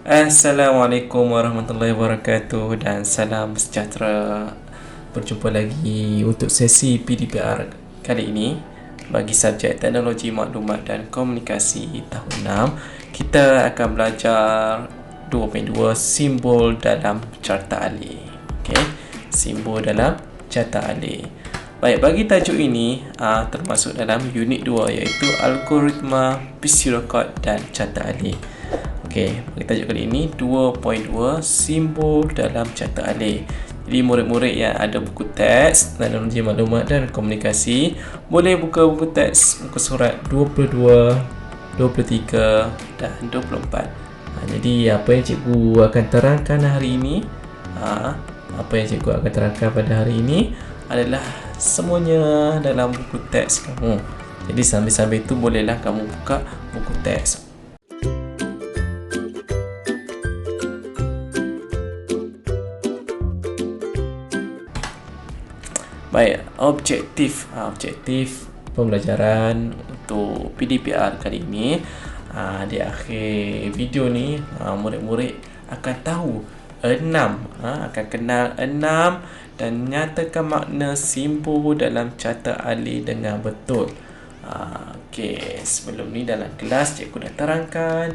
Assalamualaikum warahmatullahi wabarakatuh dan salam sejahtera. Berjumpa lagi untuk sesi PDPR kali ini bagi subjek Teknologi Maklumat dan Komunikasi tahun 6. Kita akan belajar 2.2 simbol dalam carta alih. Okey, simbol dalam carta alih. Baik, bagi tajuk ini termasuk dalam unit 2 iaitu algoritma pseudocode dan carta alih. Okey, bagi tajuk kali ini 2.2 simbol dalam carta alih. Jadi murid-murid yang ada buku teks Teknologi Maklumat dan Komunikasi boleh buka buku teks muka surat 22, 23 dan 24. Jadi apa yang cikgu akan terangkan hari ini, apa yang cikgu akan terangkan pada hari ini adalah semuanya dalam buku teks kamu. Jadi sambil-sambil itu bolehlah kamu buka buku teks. Baik, objektif pembelajaran untuk PDPR kali ini, di akhir video ni murid-murid akan tahu akan kenal 6 dan nyatakan makna simbol dalam carta alih dengan betul. Okey, sebelum ni dalam kelas cikgu dah terangkan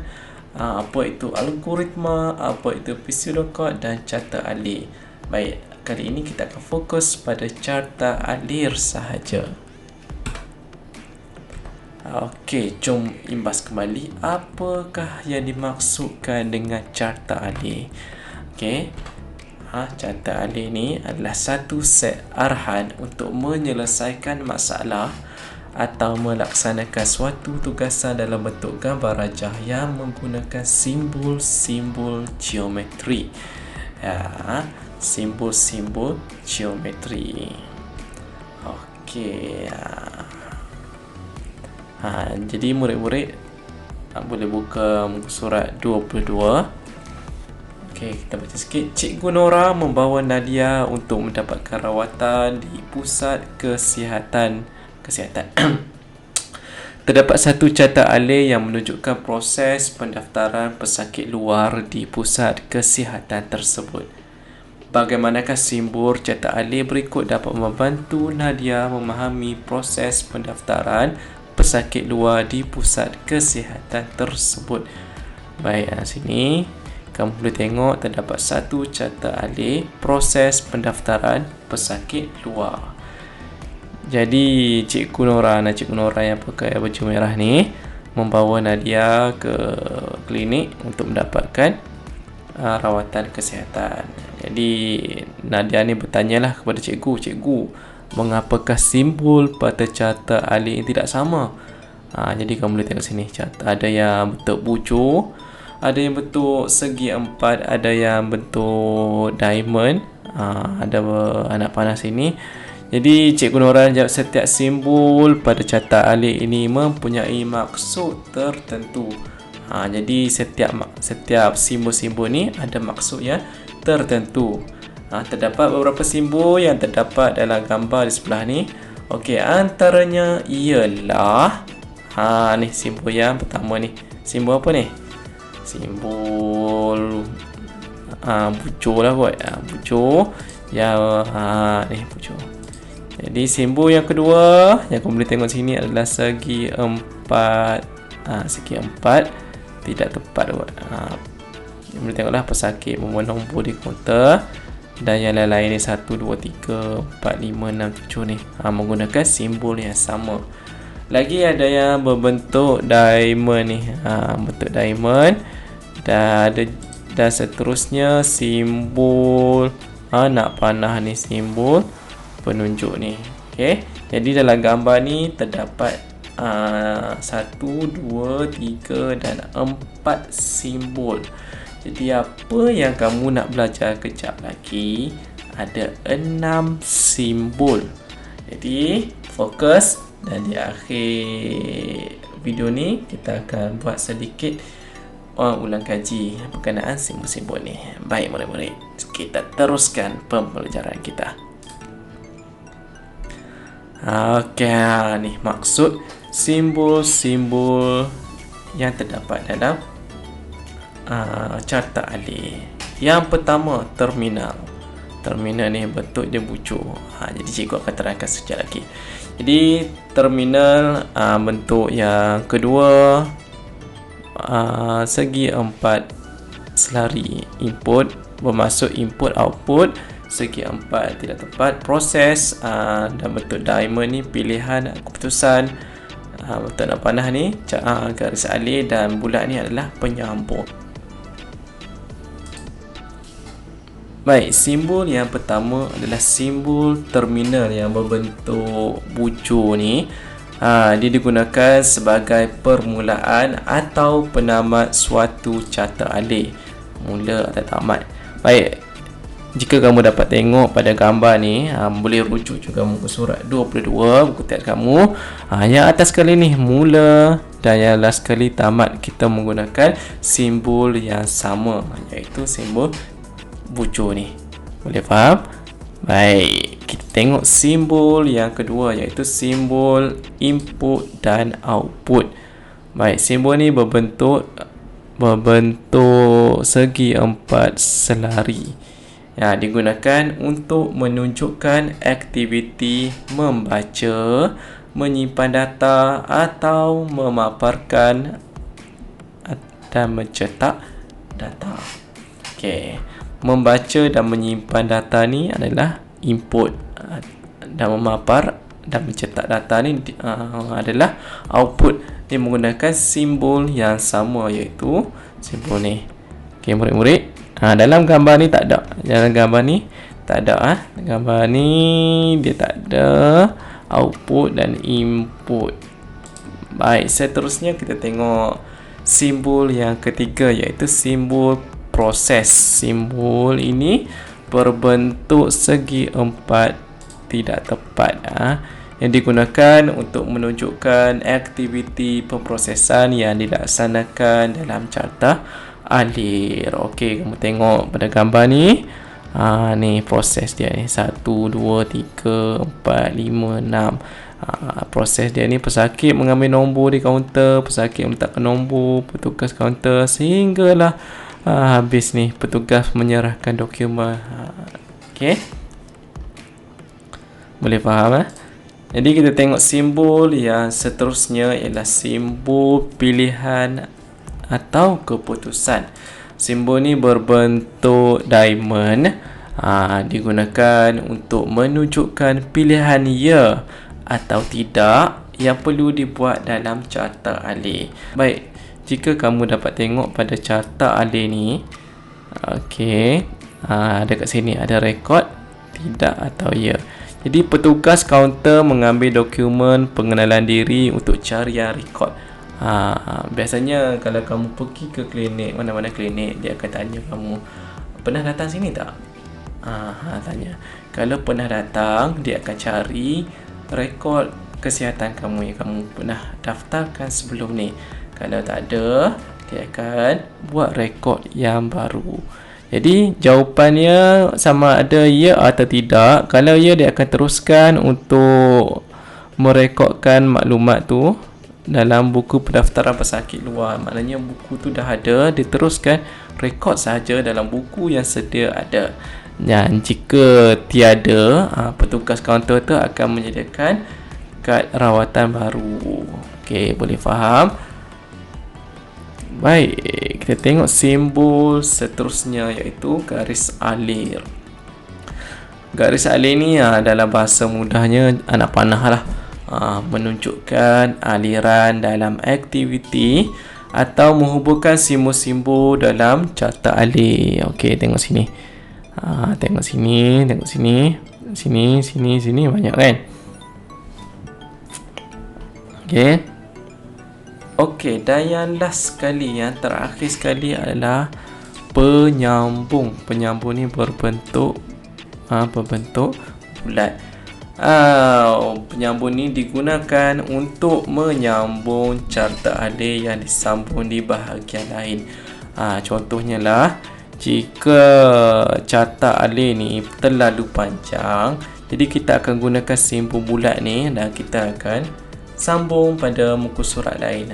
apa itu algoritma, apa itu pseudocode dan carta alih. Baik, kali ini kita akan fokus pada carta alih sahaja. Okey, jom imbas kembali apakah yang dimaksudkan dengan carta alih. Okey, carta alih ni adalah satu set arahan untuk menyelesaikan masalah atau melaksanakan suatu tugasan dalam bentuk gambar rajah yang menggunakan simbol-simbol geometri. Simbol-simbol geometri. Okey. Jadi murid-murid boleh buka muka surat 22. Okey, kita baca sikit. Cikgu Nora membawa Nadia untuk mendapatkan rawatan di pusat kesihatan. Terdapat satu carta alih yang menunjukkan proses pendaftaran pesakit luar di pusat kesihatan tersebut. Bagaimanakah simbol carta alih berikut dapat membantu Nadia memahami proses pendaftaran pesakit luar di pusat kesihatan tersebut. Baik, sini kamu boleh tengok terdapat satu carta alih proses pendaftaran pesakit luar. Jadi Cikgu Nora yang pakai baju merah ni membawa Nadia ke klinik untuk mendapatkan rawatan kesihatan. Jadi Nadia ni bertanyalah kepada cikgu, mengapakah simbol pada carta alih ini tidak sama? Jadi kamu boleh tengok sini, ada yang bentuk bucur, ada yang bentuk segi empat, ada yang bentuk diamond, ada anak panah sini. Jadi Cikgu Nora jawab setiap simbol pada carta alih ini mempunyai maksud tertentu. Jadi setiap simbol-simbol ni ada maksud yang tertentu. Terdapat beberapa simbol yang terdapat dalam gambar di sebelah ni. Okey, antaranya ialah ni simbol yang pertama ni. Simbol apa ni? Simbol bucur lah kot. Bucur yang ni bucur. Jadi simbol yang kedua yang kamu boleh tengok sini adalah segi empat. Segi empat tidak tepat kot. Boleh tengoklah pesakit membuat nombor di kaunter dan yang lain-lain ni 1, 2, 3, 4, 5, 6, 7 ni menggunakan simbol yang sama. Lagi ada yang berbentuk diamond ni, bentuk diamond, dan seterusnya simbol anak panah ni, simbol penunjuk ni. Okey, jadi dalam gambar ni terdapat 1, 2, 3 dan 4 simbol. Jadi apa yang kamu nak belajar kejap lagi, ada 6 simbol. Jadi fokus, dan di akhir video ni kita akan buat sedikit ulang kaji berkenaan simbol-simbol ni. Baik murid-murid, kita teruskan pembelajaran kita. Okey, ni maksud simbol-simbol yang terdapat dalam carta alih. Yang pertama, terminal. Terminal ni bentuk dia bucur. Jadi cikgu akan terangkan sekejap lagi. Jadi terminal bentuk yang kedua, segi empat selari. Input bermaksud input output, segi empat tidak tepat, proses, dan bentuk diamond ni pilihan keputusan, bentuk nak panah ni garis alih, dan bulat ni adalah penyambung. Baik, simbol yang pertama adalah simbol terminal yang berbentuk bucur ni. Dia digunakan sebagai permulaan atau penamat suatu carta alih. Mula atau tamat. Baik, jika kamu dapat tengok pada gambar ni, boleh rujuk juga muka surat 22 buku teks kamu. Yang atas sekali ni mula, dan yang last sekali tamat. Kita menggunakan simbol yang sama, iaitu simbol bucur ni. Boleh faham? Baik, kita tengok simbol yang kedua, iaitu simbol input dan output. Baik, simbol ni berbentuk segi empat selari. Digunakan untuk menunjukkan aktiviti membaca, menyimpan data, atau memaparkan dan mencetak data. Membaca dan menyimpan data ni adalah input, dan memapar dan mencetak data ni adalah output. Dia menggunakan simbol yang sama, iaitu simbol ni. Murid-murid, dalam gambar ni tak ada. Dalam gambar ni tak ada. Gambar ni dia tak ada output dan input. Baik, seterusnya kita tengok simbol yang ketiga, iaitu simbol proses. Simbol ini berbentuk segi empat tidak tepat, yang digunakan untuk menunjukkan aktiviti pemprosesan yang dilaksanakan dalam carta alih. Kamu tengok pada gambar ni. Ni proses dia ni, 1, 2, 3, 4, 5, 6. Proses dia ni, pesakit mengambil nombor di kaunter, pesakit meletakkan nombor, petugas kaunter, sehinggalah habis ni petugas menyerahkan dokumen. Boleh faham? Jadi kita tengok simbol yang seterusnya, ialah simbol pilihan atau keputusan. Simbol ni berbentuk diamond, digunakan untuk menunjukkan pilihan ya atau tidak yang perlu dibuat dalam carta alih. Baik, jika kamu dapat tengok pada carta alih ni, dekat sini ada rekod tidak atau ya. Jadi petugas kaunter mengambil dokumen pengenalan diri untuk carian rekod. Biasanya kalau kamu pergi ke klinik, mana-mana klinik, dia akan tanya kamu, pernah datang sini tak? Tanya. Kalau pernah datang, dia akan cari rekod kesihatan kamu yang kamu pernah daftarkan sebelum ni. Kalau tak ada, dia akan buat rekod yang baru. Jadi jawapannya sama ada ya atau tidak. Kalau ya, dia akan teruskan untuk merekodkan maklumat tu dalam buku pendaftaran pesakit luar. Maknanya buku tu dah ada, dia teruskan rekod sahaja dalam buku yang sedia ada. Dan jika tiada, petugas kaunter tu akan menyediakan kad rawatan baru. Boleh faham? Baik, kita tengok simbol seterusnya, iaitu garis alir. Garis alir ni dalam bahasa mudahnya anak panah lah, menunjukkan aliran dalam aktiviti atau menghubungkan simbol-simbol dalam carta alih. Tengok sini. Tengok sini, tengok sini. Sini banyak kan? Dan yang last sekali, yang terakhir sekali adalah penyambung. Penyambung ni berbentuk bulat. Penyambung ni digunakan untuk menyambung carta alih yang disambung di bahagian lain. Contohnya lah, jika carta alih ni terlalu panjang, jadi kita akan gunakan simbol bulat ni dan kita akan sambung pada muka surat lain.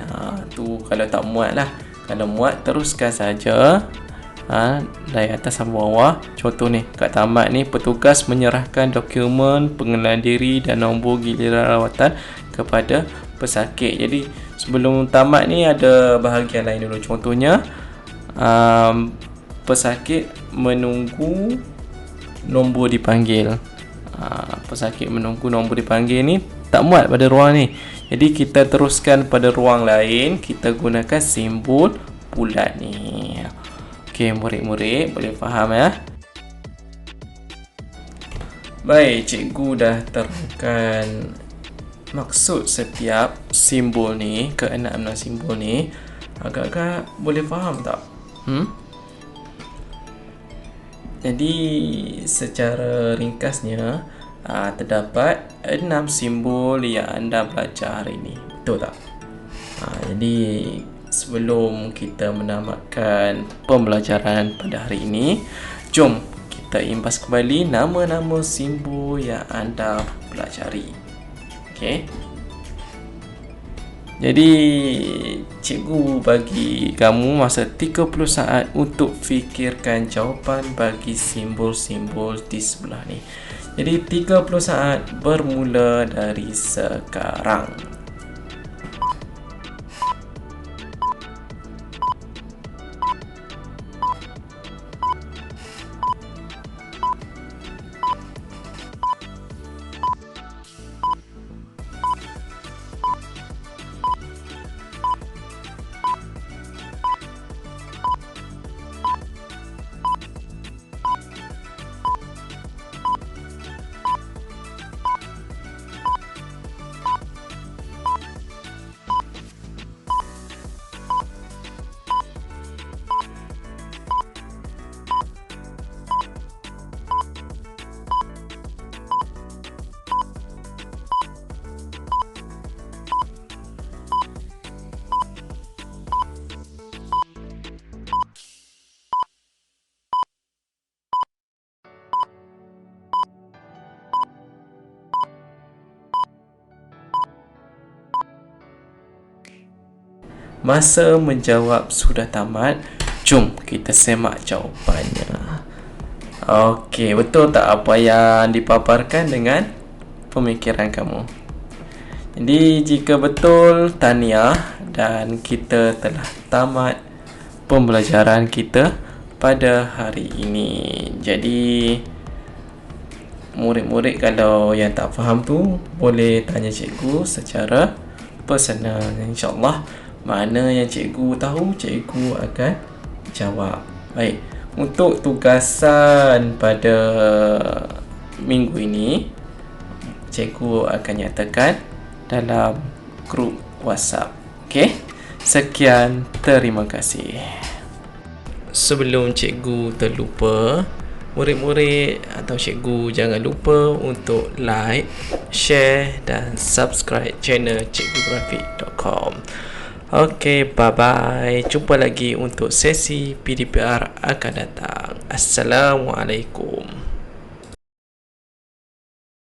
Tu kalau tak muat lah. Kalau muat, teruskan saja dari atas sampai bawah. Contoh ni, kat tamat ni, petugas menyerahkan dokumen pengenalan diri dan nombor giliran rawatan kepada pesakit. Jadi sebelum tamat ni ada bahagian lain dulu. Contohnya pesakit menunggu nombor dipanggil. Pesakit menunggu nombor dipanggil ni tak muat pada ruang ni. Jadi kita teruskan pada ruang lain. Kita gunakan simbol bulat ni. Okey, murid-murid boleh faham ya? Baik, cikgu dah terangkan maksud setiap simbol ni, keenam simbol ni. Agak-agak boleh faham tak? Jadi secara ringkasnya terdapat 6 simbol yang anda belajar hari ini. Betul tak? Jadi sebelum kita menamatkan pembelajaran pada hari ini, jom kita imbas kembali nama-nama simbol yang anda pelajari. Okey. Jadi cikgu bagi kamu masa 30 saat untuk fikirkan jawapan bagi simbol-simbol di sebelah ni. Jadi 30 saat bermula dari sekarang. Masa menjawab sudah tamat. Jom kita semak jawapannya. Okey, betul tak apa yang dipaparkan dengan pemikiran kamu? Jadi jika betul, tahniah, dan kita telah tamat pembelajaran kita pada hari ini. Jadi murid-murid kalau yang tak faham tu boleh tanya cikgu secara personal. InsyaAllah mana yang cikgu tahu, cikgu akan jawab. Baik, untuk tugasan pada minggu ini, cikgu akan nyatakan dalam grup WhatsApp. Okey, sekian, terima kasih. Sebelum cikgu terlupa, murid-murid atau cikgu jangan lupa untuk like, share dan subscribe channel cikgugrafik.com. Okey, bye-bye. Jumpa lagi untuk sesi PDPR akan datang. Assalamualaikum.